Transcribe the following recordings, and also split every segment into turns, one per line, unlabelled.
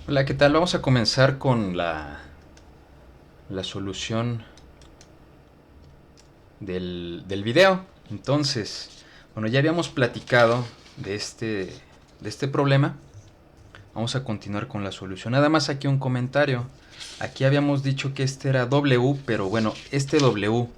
Hola, ¿qué tal? Vamos a comenzar con la solución del video. Entonces, bueno, ya habíamos platicado de este problema. Vamos a continuar con la solución. Nada más aquí un comentario. Aquí habíamos dicho que este era W, pero bueno, este W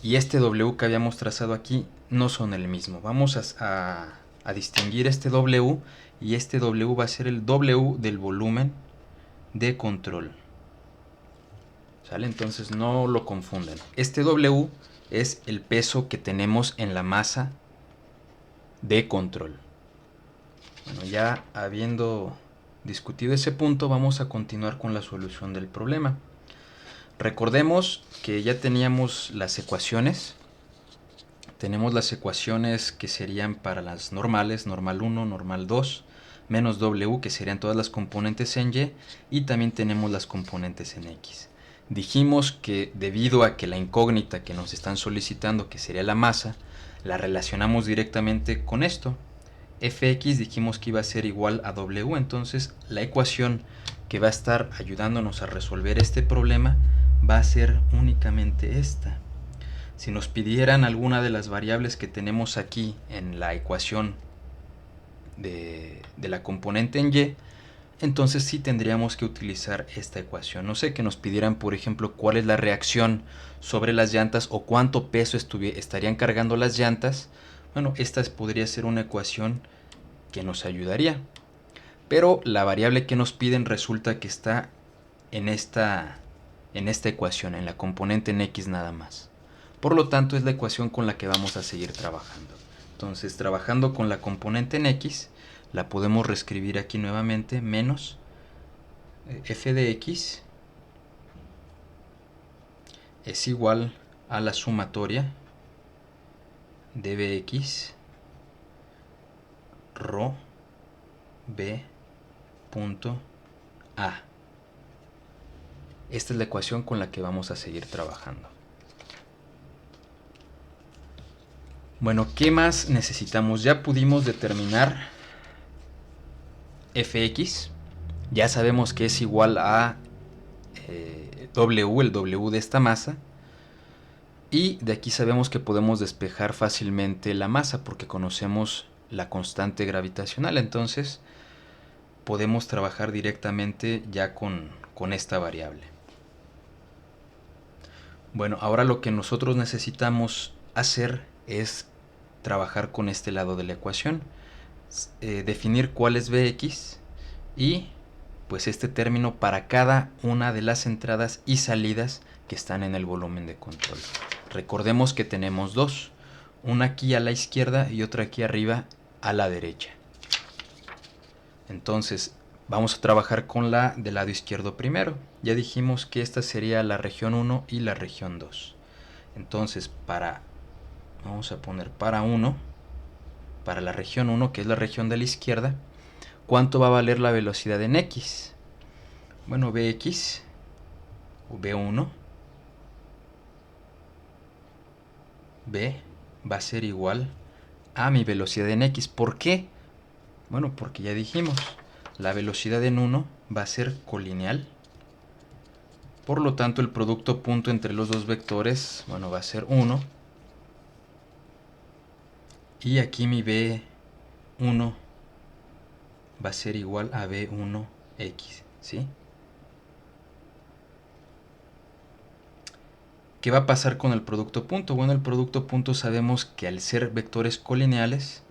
y este W que habíamos trazado aquí no son el mismo. Vamos a distinguir este W, y este W va a ser el W del volumen de control. ¿Sale? Entonces no lo confunden. Este W es el peso que tenemos en la masa de control. Bueno, ya habiendo discutido ese punto, vamos a continuar con la solución del problema. Recordemos que ya teníamos las ecuaciones. Tenemos las ecuaciones que serían para las normales, normal 1, normal 2, menos W, que serían todas las componentes en Y, y también tenemos las componentes en X. Dijimos que debido a que la incógnita que nos están solicitando, que sería la masa, la relacionamos directamente con esto. Fx dijimos que iba a ser igual a W, entonces la ecuación que va a estar ayudándonos a resolver este problema va a ser únicamente esta. Si nos pidieran alguna de las variables que tenemos aquí en la ecuación de la componente en Y, entonces sí tendríamos que utilizar esta ecuación. No sé, que nos pidieran, por ejemplo, cuál es la reacción sobre las llantas o cuánto peso estarían cargando las llantas. Bueno, esta podría ser una ecuación que nos ayudaría. Pero la variable que nos piden resulta que está en esta ecuación, en la componente en X nada más. Por lo tanto, es la ecuación con la que vamos a seguir trabajando. Entonces, trabajando con la componente en X, la podemos reescribir aquí nuevamente, menos f de x es igual a la sumatoria de bx rho b punto a. Esta es la ecuación con la que vamos a seguir trabajando. Bueno, ¿qué más necesitamos? Ya pudimos determinar fx. Ya sabemos que es igual a W, el W de esta masa. Y de aquí sabemos que podemos despejar fácilmente la masa porque conocemos la constante gravitacional. Entonces podemos trabajar directamente ya con esta variable. Bueno, ahora lo que nosotros necesitamos hacer es trabajar con este lado de la ecuación. Definir cuál es Bx y pues este término para cada una de las entradas y salidas que están en el volumen de control. Recordemos que tenemos dos, una aquí a la izquierda y otra aquí arriba a la derecha. Entonces vamos a trabajar con la del lado izquierdo primero. Ya dijimos que esta sería la región 1 y la región 2. Entonces vamos a poner para 1, para la región 1, que es la región de la izquierda, ¿cuánto va a valer la velocidad en X? Bueno, Bx o B1, B va a ser igual a mi velocidad en X. ¿Por qué? Bueno, porque ya dijimos, la velocidad en 1 va a ser colineal. Por lo tanto, el producto punto entre los dos vectores, bueno, va a ser 1. Y aquí mi B1 va a ser igual a B1X, ¿sí? ¿Qué va a pasar con el producto punto? Bueno, el producto punto sabemos que al ser vectores colineales,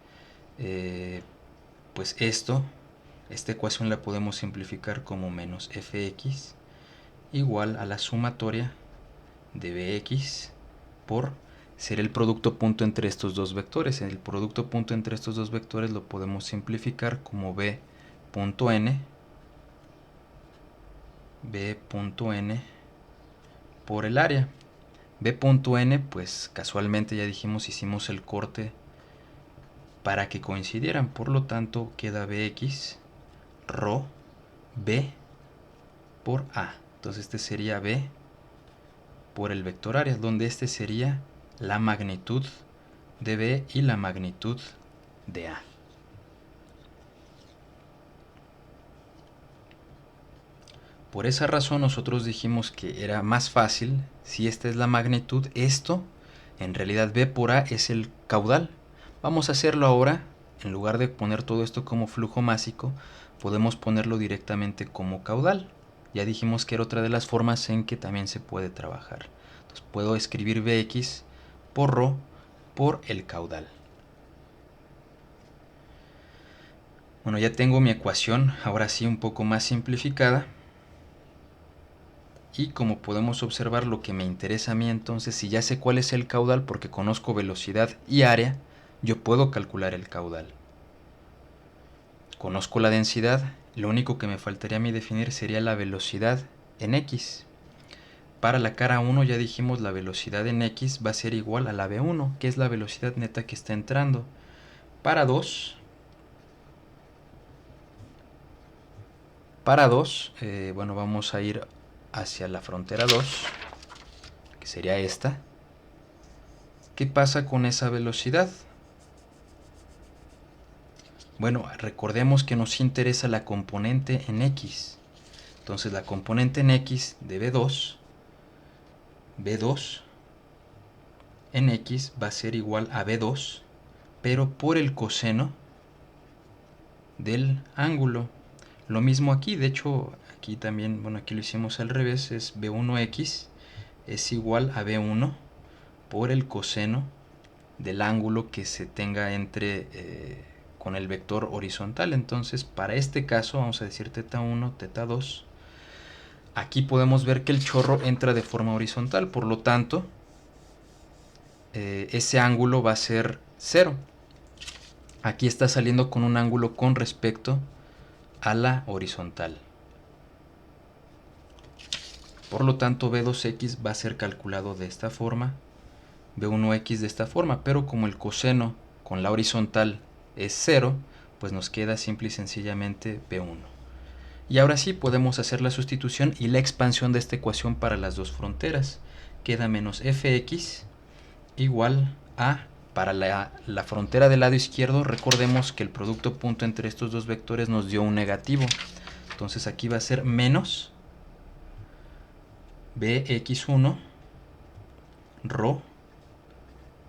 pues esta ecuación la podemos simplificar como menos fx igual a la sumatoria de bx por ser el producto punto entre estos dos vectores. El producto punto entre estos dos vectores lo podemos simplificar como b.n por el área. B.n, pues casualmente ya dijimos, hicimos el corte para que coincidieran, por lo tanto queda bx rho b por a. Entonces este sería b por el vector área, donde este sería la magnitud de b y la magnitud de a. Por esa razón nosotros dijimos que era más fácil, si esta es la magnitud, esto, en realidad B por A es el caudal. Vamos a hacerlo ahora, en lugar de poner todo esto como flujo másico, podemos ponerlo directamente como caudal. Ya dijimos que era otra de las formas en que también se puede trabajar. Entonces puedo escribir Bx por ρ por el caudal. Bueno, ya tengo mi ecuación, ahora sí un poco más simplificada. Y como podemos observar, lo que me interesa a mí entonces, si ya sé cuál es el caudal porque conozco velocidad y área, yo puedo calcular el caudal. Conozco la densidad, lo único que me faltaría a mí definir sería la velocidad en x. Para la cara 1 ya dijimos la velocidad en x va a ser igual a la v1, que es la velocidad neta que está entrando. Para 2, bueno, vamos a ir hacia la frontera 2, que sería esta. ¿Qué pasa con esa velocidad? Bueno, recordemos que nos interesa la componente en x. Entonces la componente en x de b2 en x va a ser igual a b2, pero por el coseno del ángulo. Lo mismo aquí, de hecho, aquí también, bueno, aquí lo hicimos al revés, es b1x es igual a b1 por el coseno del ángulo que se tenga entre con el vector horizontal. Entonces, para este caso, vamos a decir θ1, θ2. Aquí podemos ver que el chorro entra de forma horizontal, por lo tanto, ese ángulo va a ser 0. Aquí está saliendo con un ángulo con respecto a la horizontal. Por lo tanto, B2x va a ser calculado de esta forma, B1x de esta forma, pero como el coseno con la horizontal es 0, pues nos queda simple y sencillamente B1. Y ahora sí podemos hacer la sustitución y la expansión de esta ecuación para las dos fronteras. Queda menos fx igual a, para la frontera del lado izquierdo, recordemos que el producto punto entre estos dos vectores nos dio un negativo. Entonces aquí va a ser menos bx1 ρ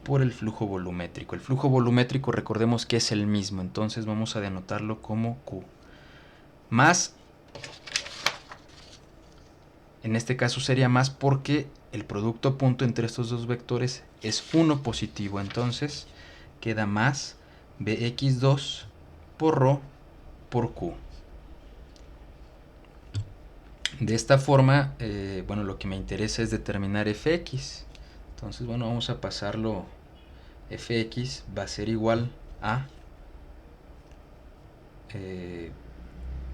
por el flujo volumétrico. El flujo volumétrico recordemos que es el mismo, entonces vamos a denotarlo como Q. Más, en este caso sería más porque el producto punto entre estos dos vectores es 1 positivo, entonces queda más bx2 por ρ por Q. De esta forma, bueno, lo que me interesa es determinar fx. Entonces, bueno, vamos a pasarlo. Fx va a ser igual a...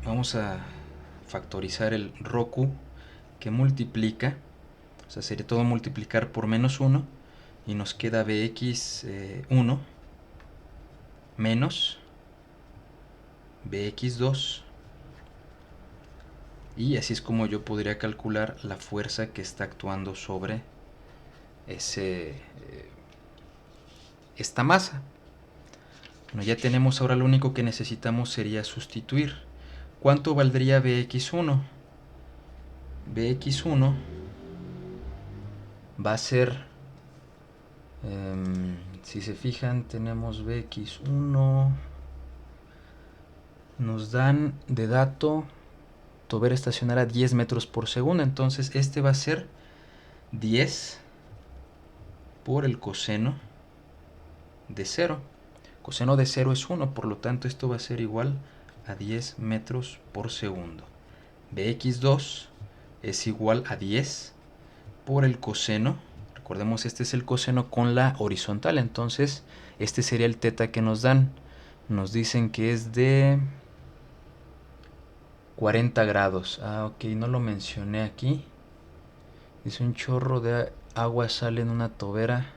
vamos a factorizar el ρQ que multiplica, o sea, sería todo multiplicar por menos 1 y nos queda bx1 menos bx2, y así es como yo podría calcular la fuerza que está actuando sobre esta masa. Bueno, ya tenemos, ahora lo único que necesitamos sería sustituir. ¿Cuánto valdría bx1? Bx1 va a ser, si se fijan, tenemos bx1, nos dan de dato tober estacionar a 10 metros por segundo, entonces este va a ser 10 por el coseno de 0. Coseno de 0 es 1, por lo tanto esto va a ser igual a 10 metros por segundo. Bx2 es igual a 10 por el coseno. Recordemos, este es el coseno con la horizontal, entonces este sería el θ que nos dan. Nos dicen que es de 40 grados. Ah, ok, no lo mencioné aquí. Dice un chorro de agua sale en una tobera.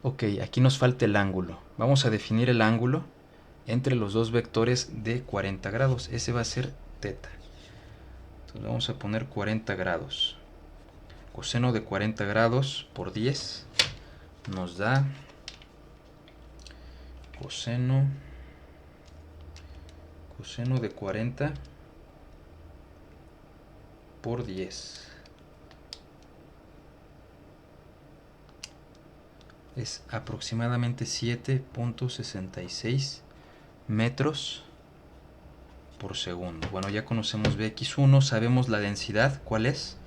Ok, aquí nos falta el ángulo. Vamos a definir el ángulo entre los dos vectores de 40 grados. Ese va a ser θ. Entonces vamos a poner 40 grados. Coseno de 40 grados por 10 nos da coseno de 40 por 10. Es aproximadamente 7.66 metros por segundo. Bueno, ya conocemos Bx1, sabemos la densidad, ¿cuál es?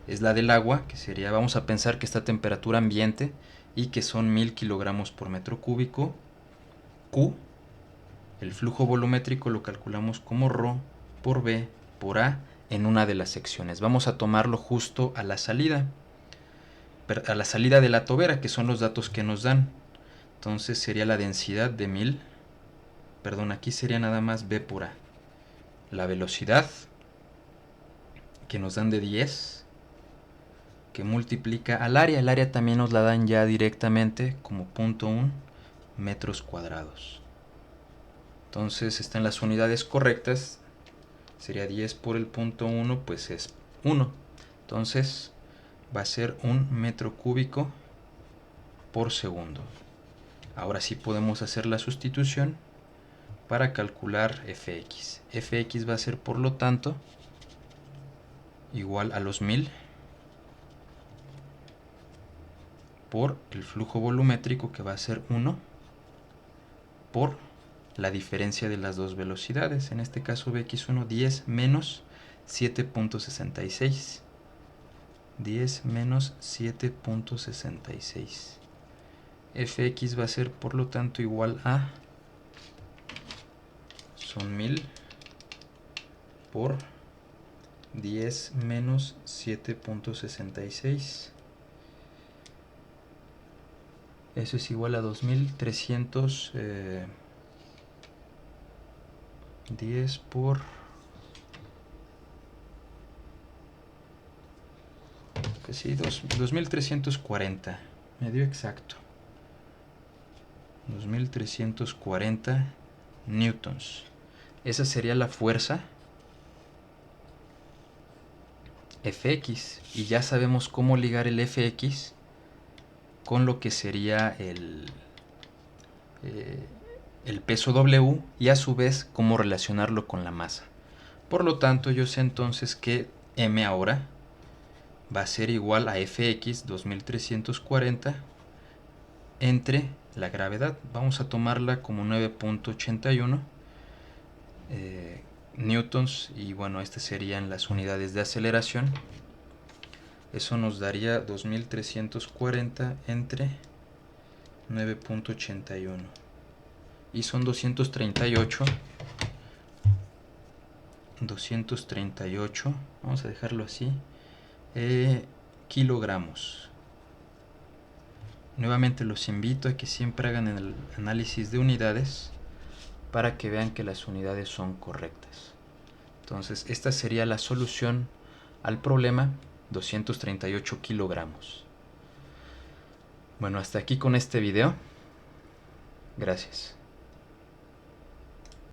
Es la del agua, que sería, vamos a pensar que está a temperatura ambiente y que son 1000 kilogramos por metro cúbico. Q, el flujo volumétrico, lo calculamos como ρ por B por A en una de las secciones. Vamos a tomarlo justo a la salida de la tobera, que son los datos que nos dan. Entonces sería la densidad de 1000, perdón, aquí sería nada más B por A. La velocidad, que nos dan de 10, que multiplica al área. El área también nos la dan ya directamente como 0.1 metros cuadrados. Entonces están las unidades correctas. Sería 10 por el 0.1, pues es 1. Entonces va a ser 1 metro cúbico por segundo. Ahora sí podemos hacer la sustitución para calcular Fx. Fx va a ser, por lo tanto, igual a los 1000 por el flujo volumétrico, que va a ser 1 por la diferencia de las dos velocidades. En este caso Bx1, 10 menos 7.66. 10 menos 7.66. Fx va a ser, por lo tanto, igual a, son 1000 por 10 menos 7.66. Eso es igual a 2300. 10 por... que sí, 2340. Me dio exacto. 2340 newtons. Esa sería la fuerza Fx. Y ya sabemos cómo ligar el Fx con lo que sería el peso W, y a su vez cómo relacionarlo con la masa. Por lo tanto, yo sé entonces que m ahora va a ser igual a Fx 2340 entre la gravedad. Vamos a tomarla como 9.81 newtons, y bueno, estas serían las unidades de aceleración. Eso nos daría 2340 entre 9.81, y son 238, vamos a dejarlo así, kilogramos. Nuevamente los invito a que siempre hagan el análisis de unidades para que vean que las unidades son correctas. Entonces esta sería la solución al problema, 238 kilogramos. Bueno, hasta aquí con este video. Gracias.